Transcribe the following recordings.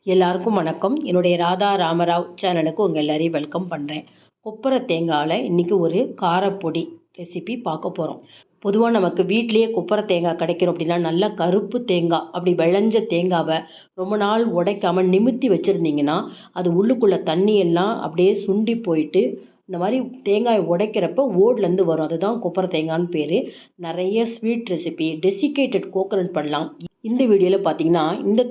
எல்லாருக்கும் வணக்கம். என்னுடைய ராதா ராமராவ் சேனலுக்கு உங்கள் எல்லாரையும் வெல்கம் பண்ணுறேன். கொப்பரை தேங்காயில் இன்றைக்கி ஒரு காரப்பொடி ரெசிபி பார்க்க போகிறோம். பொதுவாக நமக்கு வீட்டிலேயே கொப்பரை தேங்காய் கிடைக்கிறோம் அப்படின்னா நல்ல கருப்பு தேங்காய் அப்படி விளைஞ்ச தேங்காவை ரொம்ப நாள் உடைக்காமல் நிமித்தி வச்சுருந்தீங்கன்னா அது உள்ளுக்குள்ளே தண்ணியெல்லாம் அப்படியே சுண்டி போயிட்டு இந்த மாதிரி தேங்காய் உடைக்கிறப்ப ஓட்லேருந்து வரும். அதுதான் கொப்பரை தேங்காய்னு பேர். நிறைய ஸ்வீட் ரெசிபி டெசிகேட்டட் கோகனட் பண்ணலாம். இந்த வீடியோவில் பார்த்தீங்கன்னா இந்த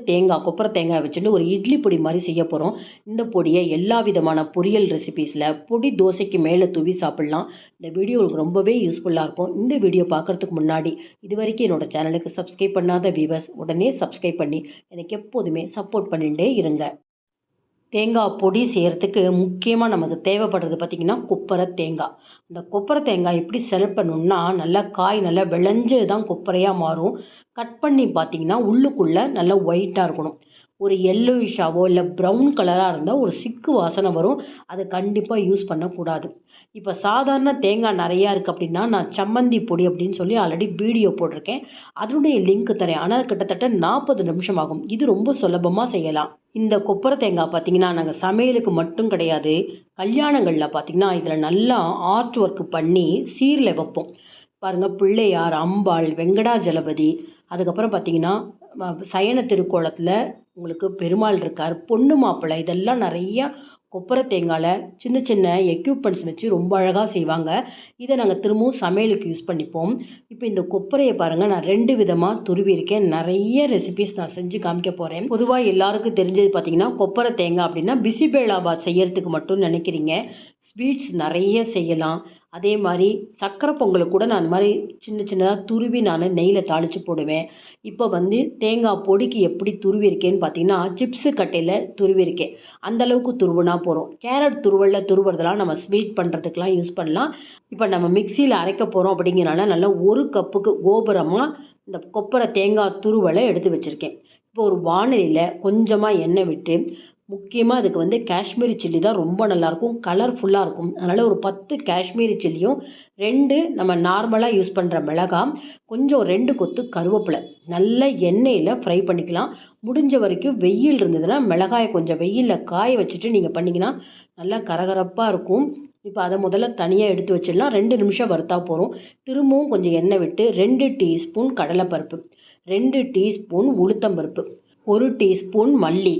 கொப்பரை தேங்காய் வச்சுட்டு ஒரு இட்லி பொடி மாதிரி செய்ய போகிறோம். இந்த பொடியை எல்லா விதமான பொரியல் ரெசிபீஸில் பொடி தோசைக்கு மேலே தூவி சாப்பிட்லாம். இந்த வீடியோ உங்களுக்கு ரொம்பவே யூஸ்ஃபுல்லாக இருக்கும். இந்த வீடியோ பார்க்குறதுக்கு முன்னாடி இது வரைக்கும் என்னோடய சேனலுக்கு சப்ஸ்கிரைப் பண்ணாத வியூவர்ஸ் உடனே சப்ஸ்கிரைப் பண்ணி எனக்கு எப்போதுமே சப்போர்ட் பண்ணிகிட்டே இருங்க. தேங்காய் பொடி செய்கிறதுக்கு முக்கியமாக நமக்கு தேவைப்படுறது பார்த்திங்கன்னா கொப்பரை தேங்காய். இந்த கொப்பரை தேங்காய் எப்படி செலக்ட் பண்ணணும்னா நல்லா காய் நல்லா விளைஞ்சு தான் கொப்பரையாக மாறும். கட் பண்ணி பார்த்திங்கன்னா உள்ளுக்குள்ளே நல்லா ஒயிட்டாக இருக்கணும். ஒரு எல்லோயிஷாவோ இல்லை ப்ரௌன் கலராக இருந்தால் ஒரு சிக்கு வாசனை வரும். அதை கண்டிப்பாக யூஸ் பண்ணக்கூடாது. இப்போ சாதாரண தேங்காய் நிறையா இருக்குது அப்படின்னா நான் சம்மந்தி பொடி அப்படின்னு சொல்லி ஆல்ரெடி வீடியோ போட்டிருக்கேன். அதனுடைய லிங்க் தரேன். ஆனால் கிட்டத்தட்ட 40 நிமிஷம் ஆகும். இது ரொம்ப சுலபமாக செய்யலாம். இந்த கொப்பரை தேங்காய் பார்த்திங்கன்னா நாங்கள் சமையலுக்கு மட்டும் கிடையாது, கல்யாணங்களில் பார்த்திங்கன்னா இதில் நல்லா ஆர்ட் ஒர்க் பண்ணி சீரில் வைப்போம். பாருங்கள், பிள்ளையார், அம்பாள், வெங்கடாஜலபதி, அதுக்கப்புறம் பார்த்திங்கன்னா சயன திருக்கோலத்தில் உங்களுக்கு பெருமாள் இருக்கார், பொண்ணு மாப்பிள்ளை, இதெல்லாம் நிறையா கொப்பரை தேங்காயில் சின்ன சின்ன எக்யூப்மெண்ட்ஸ் வச்சு ரொம்ப அழகாக செய்வாங்க. இதை நாங்கள் திரும்பவும் சமையலுக்கு யூஸ் பண்ணிப்போம். இப்போ இந்த கொப்பரையை பாருங்கள், நான் 2 விதமாக துருவியிருக்கேன். நிறைய ரெசிபிஸ் நான் செஞ்சு காமிக்க போகிறேன். பொதுவாக எல்லாருக்கும் தெரிஞ்சது பார்த்திங்கன்னா கொப்பரை தேங்காய் அப்படின்னா பிசிபேலாபாத் செய்யறதுக்கு மட்டும் நினைக்கிறீங்க. ஸ்வீட்ஸ் நிறைய செய்யலாம். அதே மாதிரி சக்கரை பொங்கலுக்கு கூட நான் அந்த மாதிரி சின்ன சின்னதாக துருவி நான் நெய்யில் தாளித்து போடுவேன். இப்போ தேங்காய் பொடிக்கு எப்படி துருவிருக்கேன்னு பார்த்தீங்கன்னா சிப்ஸு கட்டையில் துருவிருக்கேன். அந்தளவுக்கு துருவுனா போகிறோம். கேரட் துருவுறதெல்லாம் நம்ம ஸ்வீட் பண்ணுறதுக்கெலாம் யூஸ் பண்ணலாம். இப்போ நம்ம மிக்சியில் அரைக்க போகிறோம் அப்படிங்கிறனால நல்லா 1 கப்புக்கு கோபுரமாக இந்த கொப்பரை தேங்காய் துருவலை எடுத்து வச்சுருக்கேன். இப்போ ஒரு வாணலியில் கொஞ்சமாக எண்ணெய் விட்டு, முக்கியமாக அதுக்கு காஷ்மீரி சில்லி தான் ரொம்ப நல்லாயிருக்கும், கலர்ஃபுல்லாக இருக்கும். அதனால் ஒரு 10 காஷ்மீரி சில்லியும் 2 நம்ம நார்மலாக யூஸ் பண்ணுற மிளகாய், கொஞ்சம் 2 கொத்து கருவேப்பிலை நல்ல எண்ணெயில் ஃப்ரை பண்ணிக்கலாம். முடிஞ்ச வரைக்கும் வெயில் இருந்ததுன்னா மிளகாயை கொஞ்சம் வெயிலில் காய வச்சுட்டு நீங்கள் பண்ணிங்கன்னா நல்லா கரகரப்பாக இருக்கும். இப்போ அதை முதல்ல தனியாக எடுத்து வச்சிடலாம். 2 நிமிஷம் வறுத்தா போகிறோம். திரும்பவும் கொஞ்சம் எண்ணெய் விட்டு 2 டீஸ்பூன் கடலைப்பருப்பு, 2 டீஸ்பூன் உளுத்தம்பருப்பு, 1 டீஸ்பூன் மல்லி,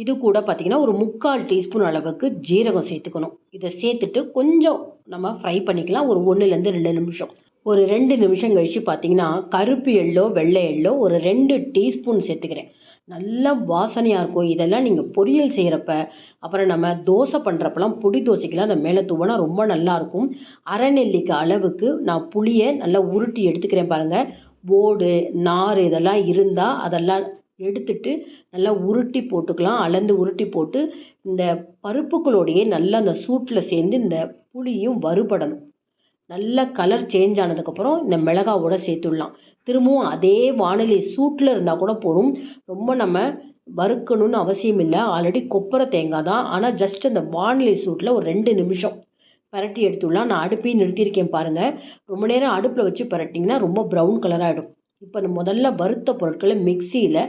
இது கூட பார்த்திங்கன்னா ஒரு 3/4 டீஸ்பூன் அளவுக்கு ஜீரகம் சேர்த்துக்கணும். இதை சேர்த்துட்டு கொஞ்சம் நம்ம ஃப்ரை பண்ணிக்கலாம். ஒரு 1லேருந்து 2 நிமிஷம். ஒரு 2 நிமிஷம் கழித்து பார்த்திங்கன்னா கருப்பு எள்ளோ வெள்ளை எள்ளோ ஒரு 2 டீஸ்பூன் சேர்த்துக்கிறேன். நல்ல வாசனையாக இருக்கும். இதெல்லாம் நீங்கள் பொரியல் செய்கிறப்ப, அப்புறம் நம்ம தோசை பண்ணுறப்பெல்லாம் பொடி தோசைக்கெல்லாம் அந்த மேலே தூவினா ரொம்ப நல்லாயிருக்கும். அரை நெல்லிக்காய் அளவுக்கு நான் புளியை நல்லா உருட்டி எடுத்துக்கிறேன் பாருங்கள். ஓடு நார் இதெல்லாம் இருந்தால் அதெல்லாம் எடுத்துட்டு நல்லா உருட்டி போட்டுக்கலாம். அளந்து உருட்டி போட்டு இந்த பருப்புகளோடையே நல்லா அந்த சூட்டில் சேர்ந்து இந்த புளியும் வறுபடணும். நல்ல கலர் சேஞ்ச் ஆனதுக்கப்புறம் இந்த மிளகாவோட சேர்த்துடலாம். திரும்பவும் அதே வானிலை சூட்டில் இருந்தால் கூட போகும். ரொம்ப நம்ம வறுக்கணும்னு அவசியம் இல்லை. ஆல்ரெடி கொப்பரை தேங்காய் தான். ஆனால் ஜஸ்ட் அந்த வானிலை சூட்டில் ஒரு 2 நிமிஷம் பரட்டி எடுத்துடலாம். நான் அடுப்பையும் நிறுத்தியிருக்கேன் பாருங்கள். ரொம்ப நேரம் அடுப்பில் வச்சு பரட்டிங்கன்னா ரொம்ப ப்ரௌன் கலராகிடும். இப்போ அந்த முதல்ல வறுத்த பொருட்களை மிக்சியில்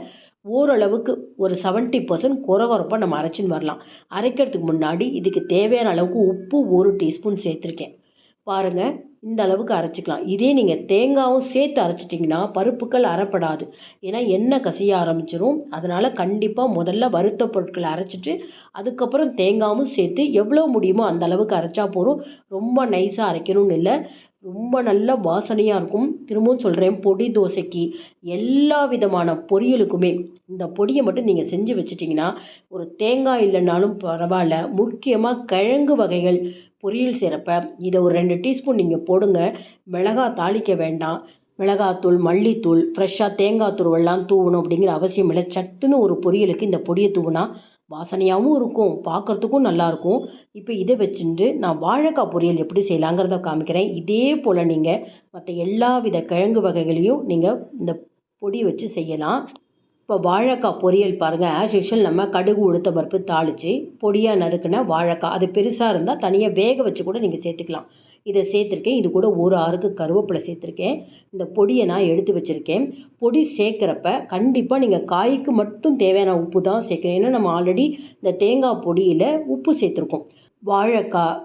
ஓரளவுக்கு ஒரு 70% கொரகொரப்பாக நம்ம அரைச்சின்னு வரலாம். அரைக்கிறதுக்கு முன்னாடி இதுக்கு தேவையான அளவுக்கு உப்பு 1 டீஸ்பூன் சேர்த்துருக்கேன். பாருங்கள், இந்த அளவுக்கு அரைச்சிக்கலாம். இதே நீங்கள் தேங்காயும் சேர்த்து அரைச்சிட்டிங்கன்னா பருப்புக்கள் அரைப்படாது. ஏன்னா எண்ணெய் கசிய ஆரம்பிச்சிடும். அதனால் கண்டிப்பாக முதல்ல வறுத்த பொருட்களை அரைச்சிட்டு அதுக்கப்புறம் தேங்காயும் சேர்த்து எவ்வளோ முடியுமோ அந்த அளவுக்கு அரைச்சா போதும். ரொம்ப நைஸாக அரைக்கணும்னு இல்லை. ரொம்ப நல்ல வாசனையாக இருக்கும். திரும்பவும் சொல்கிறேன், பொடி தோசைக்கு எல்லா விதமான பொரியலுக்குமே இந்த பொடியை மட்டும் நீங்கள் செஞ்சு வச்சிட்டிங்கன்னா ஒரு தேங்காய் இல்லைனாலும் பரவாயில்ல. முக்கியமாக கிழங்கு வகைகள் பொரியல் செய்கிறப்ப இதை ஒரு 2 டீஸ்பூன் நீங்கள் போடுங்க. மிளகாய் தாளிக்க வேண்டாம். மிளகாத்தூள், மல்லித்தூள், ஃப்ரெஷ்ஷாக தேங்காய் துருவெல்லாம் தூவணும் அப்படிங்கிற அவசியம் இல்லை. சட்டுன்னு ஒரு பொரியலுக்கு இந்த பொடியை தூவினா வாசனையாகவும் இருக்கும், பார்க்குறதுக்கும் நல்லாயிருக்கும். இப்போ இதை வச்சுட்டு நான் வாழைக்காய் பொரியல் எப்படி செய்யலாங்கிறத காமிக்கிறேன். இதே போல் நீங்கள் மற்ற எல்லா வித கிழங்கு வகைகளையும் நீங்கள் இந்த பொடி வச்சு செய்யலாம். இப்போ வாழைக்காய் பொரியல் பாருங்கள், ஆஸ் யூஷுவல் நம்ம கடுகு உளுத்தம் பருப்பு தாளித்து பொடியாக நறுக்குன வாழைக்காய், அது பெருசாக இருந்தால் தனியாக வேக வச்சு கூட நீங்கள் சேர்த்துக்கலாம். இதை சேர்த்துருக்கேன். இது கூட ஒரு ஆறுக்கு கருவேப்பிலை சேர்த்துருக்கேன். இந்த பொடியை நான் எடுத்து வச்சுருக்கேன். பொடி சேர்க்குறப்ப கண்டிப்பாக நீங்கள் காய்க்கு மட்டும் தேவையான உப்பு தான் சேர்க்கணும். ஏன்னா நம்ம ஆல்ரெடி இந்த தேங்காய் பொடியில் உப்பு சேர்த்துருக்கோம். வாழைக்காய்,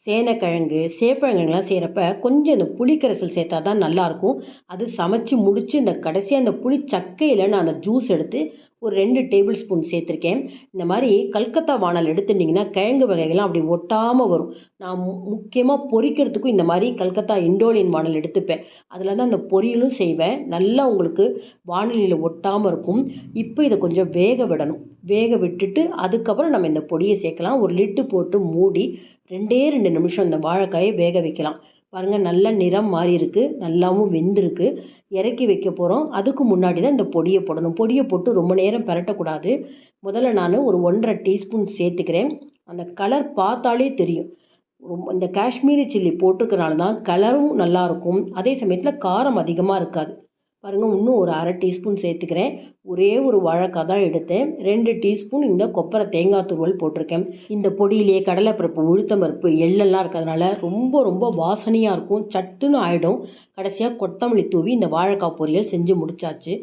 சேனைக்கிழங்கு, சேப்பங்கிழங்குலாம் செய்கிறப்ப கொஞ்சம் இந்த புளிக்கரைசல் சேர்த்தா தான் நல்லாயிருக்கும். அது சமைச்சு முடித்து இந்த கடைசியாக அந்த புளி சக்கையில் நான் அந்த ஜூஸ் எடுத்து ஒரு 2 டேபிள் ஸ்பூன் சேர்த்துருக்கேன். இந்த மாதிரி கல்கத்தா வானல் எடுத்துட்டிங்கன்னா கிழங்கு வகைகள்லாம் அப்படி ஒட்டாமல் வரும். நான் முக்கியமாக பொரிக்கிறதுக்கும் இந்த மாதிரி கல்கத்தா இண்டோலியன் வானல் எடுத்துப்பேன். அதில் தான் அந்த பொரியலும் செய்வேன். நல்லா உங்களுக்கு வானலியில் ஒட்டாமல் இருக்கும். இப்போ இதை கொஞ்சம் வேக விடணும். வேக விட்டுட்டு அதுக்கப்புறம் நம்ம இந்த பொடியை சேர்க்கலாம். ஒரு லிட்டு போட்டு மூடி 2 நிமிஷம் இந்த வாழைக்காயை வேக வைக்கலாம். பாருங்கள், நல்லா நிறம் மாறி இருக்குது, நல்லாவும் வெந்திருக்கு. இறக்கி வைக்க போகிறோம். அதுக்கு முன்னாடி தான் இந்த பொடியை போடணும். பொடியை போட்டு ரொம்ப நேரம் பெரட்டக்கூடாது. முதல்ல நான் ஒரு 1½ டீஸ்பூன் சேர்த்துக்கிறேன். அந்த கலர் பார்த்தாலே தெரியும். இந்த காஷ்மீரி சில்லி போட்டிருக்கனால தான் கலரும் நல்லாயிருக்கும். அதே சமயத்தில் காரம் அதிகமாக இருக்காது. பாருங்கள், இன்னும் ஒரு 1/2 டீஸ்பூன் சேர்த்துக்கிறேன். ஒரே ஒரு வாழைக்காய் தான் எடுத்தேன். 2 டீஸ்பூன் இந்த கொப்பரை தேங்காய் துருவல் போட்டிருக்கேன். இந்த பொடியிலே கடலைப்பருப்பு, உளுத்தம்பருப்பு, எள்ளெல்லாம் இருக்கிறதுனால ரொம்ப ரொம்ப வாசனையாக இருக்கும். சட்டுன்னு ஆகிடும். கடைசியாக கொத்தமல்லி தூவி இந்த வாழைக்காய் பொரியல் செஞ்சு முடிச்சாச்சு.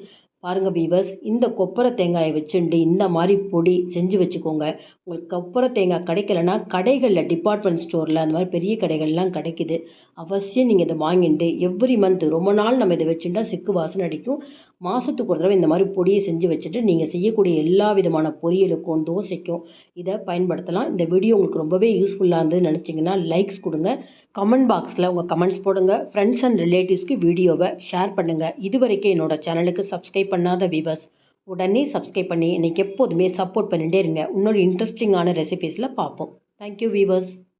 பாருங்கள் வீவர்ஸ், இந்த கொப்பரை தேங்காயை வச்சுட்டு இந்த மாதிரி பொடி செஞ்சு வச்சுக்கோங்க. உங்களுக்கு கொப்பரை தேங்காய் கிடைக்கலன்னா கடைகளில் டிபார்ட்மெண்ட் ஸ்டோரில் அந்த மாதிரி பெரிய கடைகள்லாம் கிடைக்குது. அவசியம் நீங்கள் இதை வாங்கிட்டு எவ்ரி மந்த் ரொம்ப நாள் நம்ம இதை வச்சுட்டா சிக்கு வாசனை அடிக்கும். மாதத்துக்கு ஒரு தடவை இந்த மாதிரி பொடியை செஞ்சு வச்சுட்டு நீங்கள் செய்யக்கூடிய எல்லா விதமான பொரியலுக்கும் தோசைக்கும் இதை பயன்படுத்தலாம். இந்த வீடியோ உங்களுக்கு ரொம்பவே யூஸ்ஃபுல்லாக இருந்ததுன்னு நினச்சிங்கன்னா லைக்ஸ் கொடுங்க. கமெண்ட் பாக்ஸில் உங்கள் கமெண்ட்ஸ் போடுங்க. ஃப்ரெண்ட்ஸ் அண்ட் ரிலேட்டிவ்ஸ்க்கு வீடியோவை ஷேர் பண்ணுங்கள். இதுவரைக்கும் என்னோடய சேனலுக்கு சப்ஸ்கிரைப் பண்ணாத வீவர்ஸ் உடனே சப்ஸ்கிரைப் பண்ணி எனக்கு எப்போதுமே சப்போர்ட் பண்ணிகிட்டே இருங்க. இன்னொரு இன்ட்ரெஸ்டிங்கான ரெசிபீஸில் பார்ப்போம். Thank you viewers.